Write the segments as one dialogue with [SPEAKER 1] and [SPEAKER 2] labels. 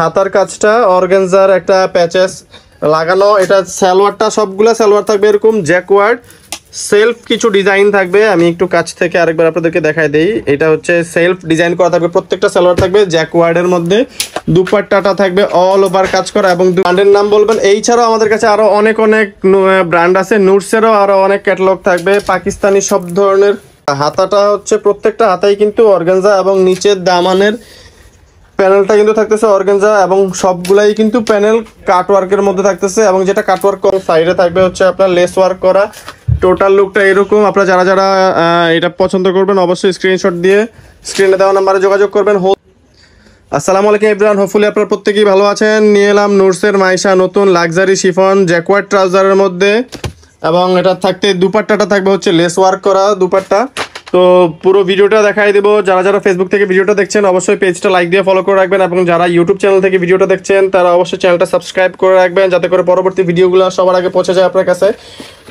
[SPEAKER 1] হাতার কাজটা অর্গানজার একটা প্যাচেস লাগানো। এটা সালোয়ারটা সবগুলা সালোয়ার থাকবে এরকম জ্যাকওয়ার্ড সেলফ কিছু ডিজাইন থাকবে। আমি একটু কাছ থেকে আরেকবার আপনাদেরকে দেখাই দেই। এটা হচ্ছে সেলফ ডিজাইন করা থাকবে, প্রত্যেকটা সালোয়ার থাকবে জ্যাকওয়ার্ডের মধ্যে। দুপাট্টাটা থাকবে অল ওভার কাজ করা এবং ব্র্যান্ডের নাম বলবেন। এই ছাড়াও আমাদের কাছে আরো অনেক ব্র্যান্ড আছে, নুটসেরও আরো অনেক ক্যাটালগ থাকবে, পাকিস্তানি সব ধরনের। হাতাটা হচ্ছে প্রত্যেকটা হাতাই কিন্তু অর্গানজা এবং নিচের দামানের প্যানেলটা কিন্তু থাকতেছে অর্গানজা এবং সবগুলাই কিন্তু প্যানেল কাটওয়ার্কের মধ্যে থাকতেছে এবং যেটা কাটওয়ার্ক সাইডে থাকবে হচ্ছে আপনার লেস ওয়ার্ক করা। টোটাল লুকটা এরকম। আপনারা যারা যারা এটা পছন্দ করবেন অবশ্যই স্ক্রিনশট দিয়ে স্ক্রিনে দেওয়া নাম্বারে যোগাযোগ করবেন। আসসালামু আলাইকুম এভরিওয়ান, হোপফুলি আপনারা প্রত্যেকেই ভালো আছেন। নিয়ে এলাম নুটসের মাইশা নতুন লাক্সারি শিফন জ্যাকওয়ার্ড ট্রাউজারের মধ্যে এবং এটা থাকতে দুপাট্টাটা থাকবে হচ্ছে লেস ওয়ার্ক করা দুপাট্টা। তো পুরো ভিডিওটা দেখাই দেবো। যারা যারা ফেসবুক থেকে ভিডিওটা দেখছেন অবশ্যই পেজটা লাইক দিয়ে ফলো করে রাখবেন এবং যারা ইউটিউব চ্যানেল থেকে ভিডিওটা দেখছেন তারা অবশ্যই চ্যানেলটা সাবস্ক্রাইব করে রাখবেন যাতে করে পরবর্তী ভিডিওগুলো সবার আগে পৌঁছে যায় আপনার কাছে।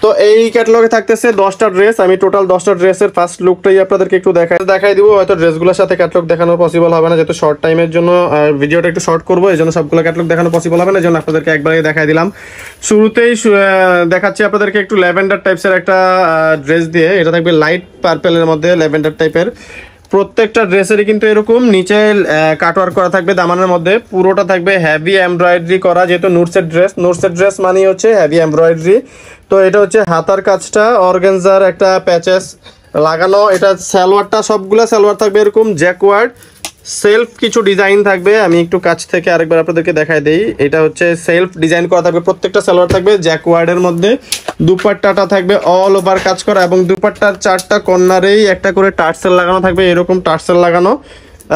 [SPEAKER 1] তো এই ক্যাটালগে থাকতেছে 10টা ড্রেস। আমি টোটাল 10টা ড্রেসের ফার্স্ট লুকটাই আপনাদেরকে একটু দেখাই দিব। হয়তো ড্রেসগুলোর সাথে ক্যাটালগ দেখানো পসিবল হবে না, যেহেতু শর্ট টাইমের জন্য ভিডিওটা একটু শর্ট করবো, এই জন্য সবগুলো ক্যাটালগ দেখানো পসিবল হবে না, এই জন্য আপনাদেরকে একবারেই দেখাই দিলাম। শুরুতেই দেখাচ্ছি আপনাদেরকে একটু ল্যাভেন্ডার টাইপসের একটা ড্রেস দিয়ে। এটা থাকবে লাইট পার্পেলের মধ্যে ল্যাভেন্ডার টাইপের। প্রত্যেকটা ড্রেসেরই কিন্তু এরকম নিচে কাটওয়ার্ক করা থাকবে দামানের মধ্যে। পুরোটা থাকবে হেভি এমব্রয়ডারি করা, যেহেতু নুটসের ড্রেস মানে হচ্ছে হেভি এমব্রয়ডারি। তো এটা হচ্ছে হাতার কাজটা অর্গানজার একটা প্যাচেস লাগানো। এটা সালোয়ারটা সবগুলা সালোয়ার থাকবে এরকম জ্যাকওয়ার্ড সেলফ কিছু ডিজাইন থাকবে। আমি একটু কাছ থেকে আরেকবার আপনাদেরকে দেখাই দেই। এটা হচ্ছে সেলফ ডিজাইন করা থাকবে, প্রত্যেকটা সালোয়ার থাকবে জ্যাকওয়ার্ডের মধ্যে। দুপাট্টাটা থাকবে অল ওভার কাজ করা এবং দুপাট্টার 4টা কর্নারেই একটা করে টার্সেল লাগানো থাকবে, এরকম টার্সেল লাগানো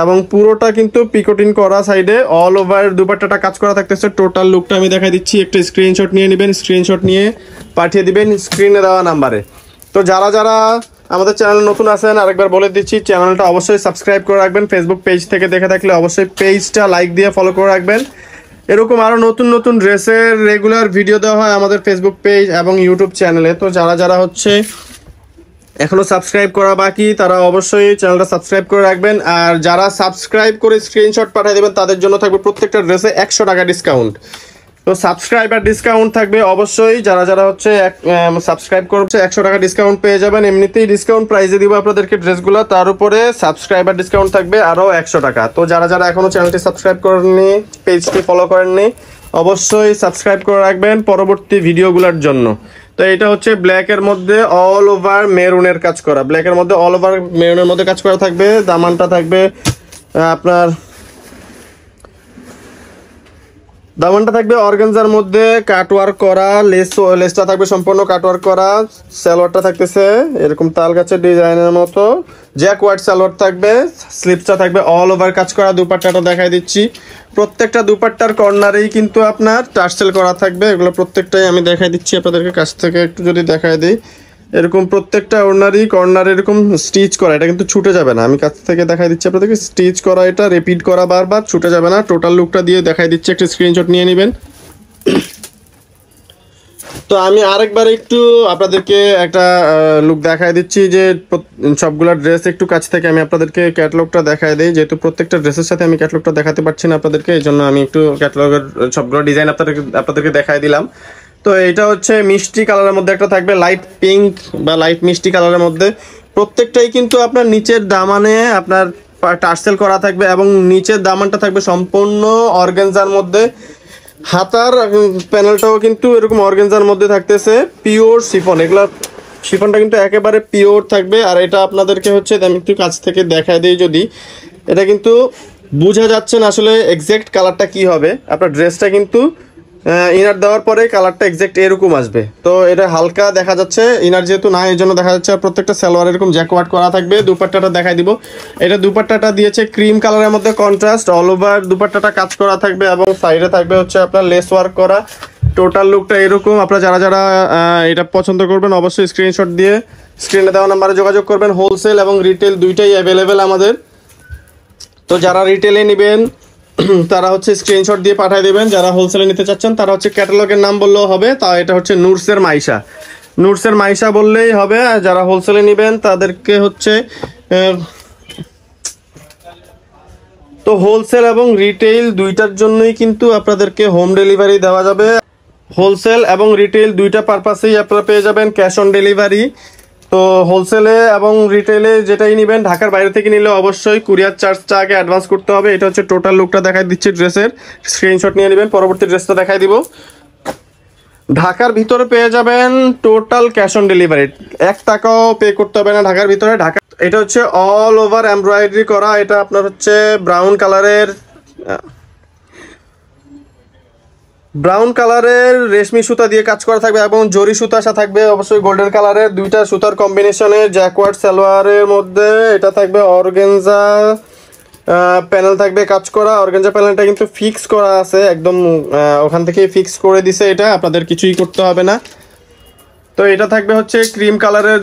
[SPEAKER 1] এবং পুরোটা কিন্তু পিকোটিন করা সাইডে অল ওভার দুপাট্টাটা কাজ করা থাকতেছে। টোটাল লুকটা আমি দেখাই দিচ্ছি, একটা স্ক্রিনশট নিয়ে নেবেন, স্ক্রিনশট নিয়ে পাঠিয়ে দিবেন স্ক্রিনে দেওয়া নাম্বারে। তো যারা যারা আমাদের চ্যানেলে নতুন আছেন আরেকবার বলে দিচ্ছি, চ্যানেলটা অবশ্যই সাবস্ক্রাইব করে রাখবেন। ফেসবুক পেজ থেকে দেখে থাকলে অবশ্যই পেজটা লাইক দিয়ে ফলো করে রাখবেন। এরকম আরও নতুন নতুন ড্রেসের রেগুলার ভিডিও দেওয়া হয় আমাদের ফেসবুক পেজ এবং ইউটিউব চ্যানেলে। তো যারা যারা হচ্ছে এখনও সাবস্ক্রাইব করা বাকি তারা অবশ্যই চ্যানেলটা সাবস্ক্রাইব করে রাখবেন। আর যারা সাবস্ক্রাইব করে স্ক্রিনশট পাঠিয়ে দেবেন তাদের জন্য থাকবে প্রত্যেকটা ড্রেসে 100 টাকা ডিসকাউন্ট। তো সাবস্ক্রাইবার ডিসকাউন্ট থাকবে অবশ্যই। যারা যারা হচ্ছে সাবস্ক্রাইব করছে 100 টাকা ডিসকাউন্ট পেয়ে যাবেন। এমনিতেই ডিসকাউন্ট প্রাইসে দিব আপনাদেরকে ড্রেসগুলো, তার উপরে সাবস্ক্রাইবার ডিসকাউন্ট থাকবে আরও 100 টাকা। তো যারা যারা এখনও চ্যানেলটি সাবস্ক্রাইব করেননি, পেজটি ফলো করেননি, অবশ্যই সাবস্ক্রাইব করে রাখবেন পরবর্তী ভিডিওগুলোর জন্য। তো এটা হচ্ছে ব্ল্যাকের মধ্যে অল ওভার মেরুনের কাজ করা, ব্ল্যাকের মধ্যে অল ওভার মেরুনের মধ্যে কাজ করা থাকবে। দামানটা থাকবে আপনার দামানটা থাকবে অর্গানজার মধ্যে কাটওয়ার্ক করা, লেসটা থাকবে সম্পূর্ণ কাটওয়ার্ক করা। সালোয়ারটা থাকতেছে এরকম তাল গাছের ডিজাইনের মতো জ্যাকওয়ার্ড সালোয়ার থাকবে। স্লিপসটা থাকবে অল ওভার কাজ করা। দুপাট্টাটা দেখাই দিচ্ছি, প্রত্যেকটা দুপাট্টার কর্নারেই কিন্তু আপনার টার্সেল করা থাকবে। এগুলো প্রত্যেকটাই আমি দেখাই দিচ্ছি আপনাদেরকে কাছ থেকে একটু যদি দেখাই দিই। এরকম প্রত্যেকটা কর্নার এরকম স্টিচ করা, এটা কিন্তু ছুটে যাবে না। আমি কাছ থেকে দেখাই দিচ্ছি আপনাদেরকে, স্টিচ করা, এটা রিপিট করা বারবার, ছুটে যাবে না। টোটাল লুকটা দিয়ে দেখাই দিচ্ছি, একটা স্ক্রিনশট নিয়ে নেবেন। তো আমি আরেকবার একটু আপনাদেরকে একটা লুক দেখাই দিচ্ছি যে সবগুলো ড্রেস একটু কাছ থেকে আমি আপনাদেরকে ক্যাটালগটা দেখাই দিই, যেহেতু প্রত্যেকটা ড্রেসের সাথে আমি ক্যাটালগটা দেখাতে পারছি না আপনাদেরকে, এই জন্য আমি একটু ক্যাটালগের সবগুলো ডিজাইন আপনাদেরকে দেখাই দিলাম। তো এটা হচ্ছে মিষ্টি কালারের মধ্যে একটা থাকবে, লাইট পিঙ্ক বা লাইট মিষ্টি কালারের মধ্যে। প্রত্যেকটাই কিন্তু আপনার নিচের দামানে আপনার টার্সেল করা থাকবে এবং নিচের দামানটা থাকবে সম্পূর্ণ অর্গানজার মধ্যে। হাতার প্যানেলটাও কিন্তু এরকম অর্গানজার মধ্যে থাকতেছে, পিওর শিফন। এগুলা শিফনটা কিন্তু একেবারে পিওর থাকবে। আর এটা আপনাদেরকে হচ্ছে আমি একটু কাছ থেকে দেখাই দিই, যদি এটা কিন্তু বোঝা যাচ্ছে না আসলে এক্স্যাক্ট কালারটা কি হবে। আপনার ড্রেসটা কিন্তু ইনার দেওয়ার পরে কালারটা এক্স্যাক্ট এরকম আসবে। তো এটা হালকা দেখা যাচ্ছে, ইনার যেহেতু না এই জন্য দেখা যাচ্ছে। আর প্রত্যেকটা সালোয়ার এরকম জ্যাকওয়ার্ড করা থাকবে। দুপাট্টাটা দেখাই দিব, এটা দুপাট্টাটা দিয়েছে ক্রিম কালারের মধ্যে কন্ট্রাস্ট, অল ওভার দুপাট্টাটা কাজ করা থাকবে এবং সাইডে থাকবে হচ্ছে আপনার লেস ওয়ার্ক করা। টোটাল লুকটা এরকম। আপনারা যারা যারা এটা পছন্দ করবেন অবশ্যই স্ক্রিনশট দিয়ে স্ক্রিনে দেওয়া নাম্বারে যোগাযোগ করবেন। হোলসেল এবং রিটেল দুইটাই অ্যাভেলেবেল আমাদের। তো যারা রিটেলে নেবেন তারা হচ্ছে স্ক্রিনশট দিয়ে পাঠিয়ে দেবেন, যারা হোলসেলে নিতে চাচ্ছেন তারা হচ্ছে ক্যাটালগের নাম বললেও হবে। তা এটা হচ্ছে নুটসের মাইশা বললেই হবে। আর যারা হোলসেলে নেবেন তাদেরকে হচ্ছে তো হোলসেল এবং রিটেইল দুইটার জন্যই কিন্তু আপনাদেরকে হোম ডেলিভারি দেওয়া যাবে। হোলসেল এবং রিটেইল দুইটা পারপাসেই আপনারা পেয়ে যাবেন ক্যাশ অন ডেলিভারি। তো হোলসেলে এবং রিটেইলে যেটাই নেবেন, ঢাকার বাইরে থেকে নিলে অবশ্যই কুরিয়ার চার্জটা আগে অ্যাডভান্স করতে হবে। এটা হচ্ছে টোটাল লুকটা দেখাই দিচ্ছি ড্রেসের, স্ক্রিনশট নিয়ে নেবেন। পরবর্তী ড্রেসটা দেখাই দিব। ঢাকার ভিতরে পেয়ে যাবেন টোটাল ক্যাশ অন ডেলিভারি, 1 টাকাও পে করতে হবে না ঢাকার ভিতরে। ঢাকা এটা হচ্ছে অল ওভার এমব্রয়ডারি করা। এটা আপনার হচ্ছে ব্রাউন কালারের রেশমি সুতা দিয়ে কাজ করা থাকবে এবং জরি সুতা আসা থাকবে অবশ্যই গোল্ডেন কালারের। দুইটা সুতার কম্বিনেশনে জ্যাকওয়ার্ড সালোয়ারের মধ্যে এটা থাকবে অর্গানজা প্যানেল থাকবে কাজ করা। অর্গানজা প্যানেলটা কিন্তু ফিক্স করা আছে একদম, ওখান থেকেই ফিক্স করে দিছে, এটা আপনাদের কিছুই করতে হবে না। তো এটা থাকবে হচ্ছে ক্রিম কালারের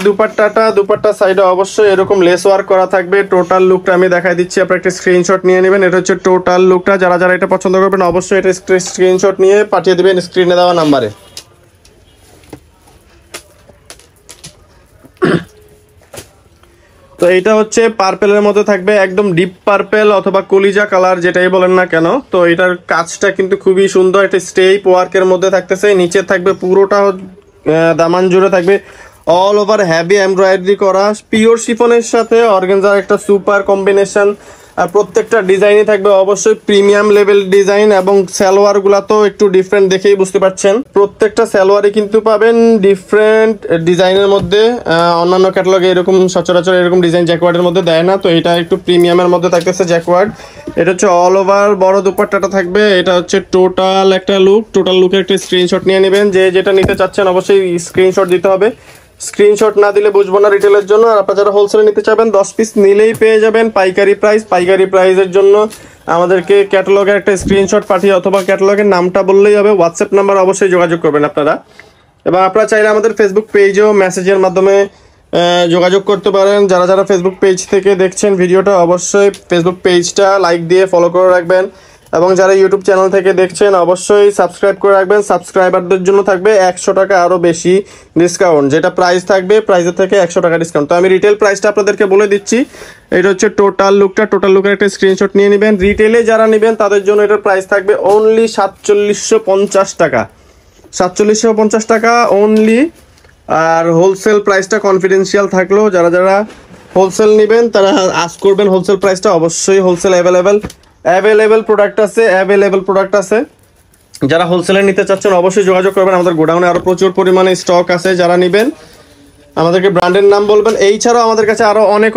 [SPEAKER 1] দুপাট্টা সাইডে অবশ্যই এরকম লেস ওয়ার্ক করা থাকবে। টোটাল লুকটা আমি দেখাই দিচ্ছি, আপনারা একটা স্ক্রিনশট নিয়ে নেবেন। এটা হচ্ছে টোটাল লুকটা। যারা যারা এটা পছন্দ করবেন অবশ্যই এটা স্ক্রিনশট নিয়ে পাঠিয়ে দেবেন স্ক্রিনে দেওয়া নাম্বারে। তো এইটা হচ্ছে পার্পেলের মধ্যে থাকবে, একদম ডিপ পার্পেল অথবা কলিজা কালার যেটাই বলেন না কেন। তো এটার কাজটা কিন্তু খুবই সুন্দর, এটা স্টেপ ওয়ার্কের মধ্যে থাকতেছে। নিচে থাকবে পুরোটা দামান জুড়ে থাকবে অল ওভার হ্যাভি এমব্রয়ডারি করা পিওর শিফনের সাথে অর্গানজার একটা সুপার কম্বিনেশন। আর প্রত্যেকটা ডিজাইনই থাকবে অবশ্যই প্রিমিয়াম লেভেল ডিজাইন এবং সালোয়ারগুলো তো একটু ডিফারেন্ট দেখেই বুঝতে পারছেন। প্রত্যেকটা সালোয়ারই কিন্তু পাবেন ডিফারেন্ট ডিজাইনের মধ্যে। অন্যান্য ক্যাটালগে এরকম সচরাচর এরকম ডিজাইন জ্যাকওয়ার্ডের মধ্যে দেয় না, তো এটা একটু প্রিমিয়ামের মধ্যে থাকতেছে জ্যাকওয়ার্ড। এটা হচ্ছে অল ওভার বড় দুপাট্টাটা থাকবে। এটা হচ্ছে টোটাল একটা লুক। টোটাল লুকের একটা স্ক্রিনশট নিয়ে নেবেন। যে যেটা নিতে চাচ্ছেন অবশ্যই স্ক্রিনশট দিতে হবে, স্ক্রিনশট না দিলে বুঝবো না রিটেলের জন্য। আর আপনারা যারা হোলসেলে নিতে চাবেন 10 পিস নিলেই পেয়ে যাবেন পাইকারি প্রাইস। পাইকারি প্রাইসের জন্য আমাদেরকে ক্যাটালগের একটা স্ক্রিনশট পাঠিয়ে অথবা ক্যাটালগের নামটা বললেই হবে। হোয়াটসঅ্যাপ নাম্বার অবশ্যই যোগাযোগ করবেন আপনারা। এবং আপনারা চাইলে আমাদের ফেসবুক পেজেও মেসেজের মাধ্যমে যোগাযোগ করতে পারেন। যারা যারা ফেসবুক পেজ থেকে দেখছেন ভিডিওটা অবশ্যই ফেসবুক পেজটা লাইক দিয়ে ফলো করে রাখবেন। এবং যারা ইউটিউব চ্যানেল থেকে দেখছেন অবশ্যই সাবস্ক্রাইব করে রাখবেন। সাবস্ক্রাইবারদের জন্য থাকবে 100 টাকা আরও বেশি ডিসকাউন্ট, যেটা প্রাইস থাকবে প্রাইসের থেকে 100 টাকা ডিসকাউন্ট। তো আমি রিটেল প্রাইসটা আপনাদেরকে বলে দিচ্ছি। এটা হচ্ছে টোটাল লুকটা। টোটাল লুকের একটা স্ক্রিনশট নিয়ে নেবেন। রিটেলে যারা নেবেন তাদের জন্য এটার প্রাইস থাকবে অনলি 4750 টাকা, 4750 টাকা অনলি। আর হোলসেল প্রাইসটা কনফিডেন্সিয়াল থাকলো। যারা যারা হোলসেল নেবেন তারা আস্ক করবেন হোলসেল প্রাইসটা। অবশ্যই হোলসেল অ্যাভেলেবেল প্রোডাক্ট আছে। যারা হোলসেলে নিতে চাচ্ছেন অবশ্যই যোগাযোগ করবেন। আমাদের গোডাউনে আরও প্রচুর পরিমাণে স্টক আছে। যারা নেবেন আমাদেরকে ব্র্যান্ডের নাম বলবেন। এই ছাড়াও আমাদের কাছে আরও অনেক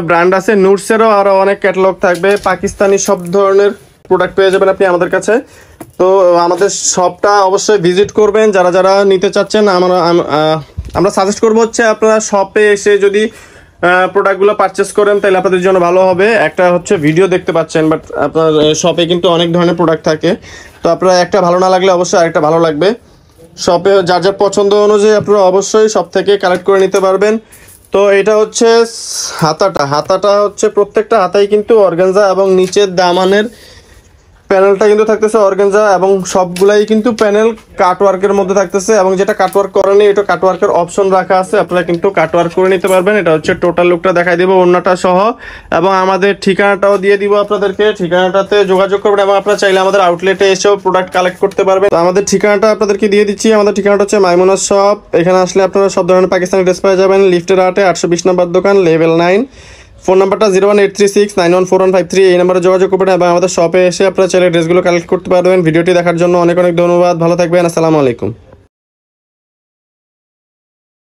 [SPEAKER 1] ব্র্যান্ড আছে। নুটসেরও আরও অনেক ক্যাটালগ থাকবে। পাকিস্তানি সব ধরনের প্রোডাক্ট পেয়ে যাবেন আপনি আমাদের কাছে। তো আমাদের শপটা অবশ্যই ভিজিট করবেন যারা যারা নিতে চাচ্ছেন। আমরা সাজেস্ট করবো হচ্ছে আপনারা শপে এসে যদি প্রোডাক্টগুলো পারচেস করেন তাহলে আপনাদের জন্য ভালো হবে। একটা হচ্ছে ভিডিও দেখতে পাচ্ছেন, বাট আপনার শপে কিন্তু অনেক ধরনের প্রোডাক্ট থাকে। তো আপনারা একটা ভালো না লাগলে অবশ্যই আরেকটা ভালো লাগবে। শপে যার যার পছন্দ অনুযায়ী আপনারা অবশ্যই শপ থেকে কালেক্ট করে নিতে পারবেন। তো এটা হচ্ছে হাতাটা হচ্ছে প্রত্যেকটা হাতাই কিন্তু অর্গানজা এবং নিচের দামানের প্যানেলটা কিন্তু থাকতেছে অর্গানজা এবং সবগুলাই কিন্তু প্যানেল কাটওয়ার্কের মধ্যে থাকতেছে। এবং যেটা কাটওয়ার্ক করা নেই এটা কাটওয়ার্কের অপশন রাখা আছে, আপনারা কিন্তু কাটওয়ার্ক করে নিতে পারবেন। এটা হচ্ছে টোটাল লুকটা দেখাই দেবো ওড়নাটা সহ, এবং আমাদের ঠিকানাটাও দিয়ে দিব আপনাদেরকে। ঠিকানাটাতে যোগাযোগ করবেন এবং আপনারা চাইলে আমাদের আউটলেটে এসেও প্রোডাক্ট কালেক্ট করতে পারবেন। তো আমাদের ঠিকানাটা আপনাদেরকে দিয়ে দিচ্ছি। আমাদের ঠিকানাটা হচ্ছে মাইমুনাস শপ। এখানে আসলে আপনারা সব ধরনের পাকিস্তানি ড্রেস পেয়ে যাবেন। লিফটের 8-এ 820 নম্বর দোকান, লেভেল 9। ফোন নাম্বারটা 01836914153। এই নাম্বারে যোগাযোগ করবেন এবং আমাদের শপে এসে আপনারা চাইলে ড্রেসগুলো কালেক্ট করতে পারবেন। ভিডিওটি দেখার জন্য অনেক অনেক ধন্যবাদ। ভালো থাকবেন। আসসালামু আলাইকুম।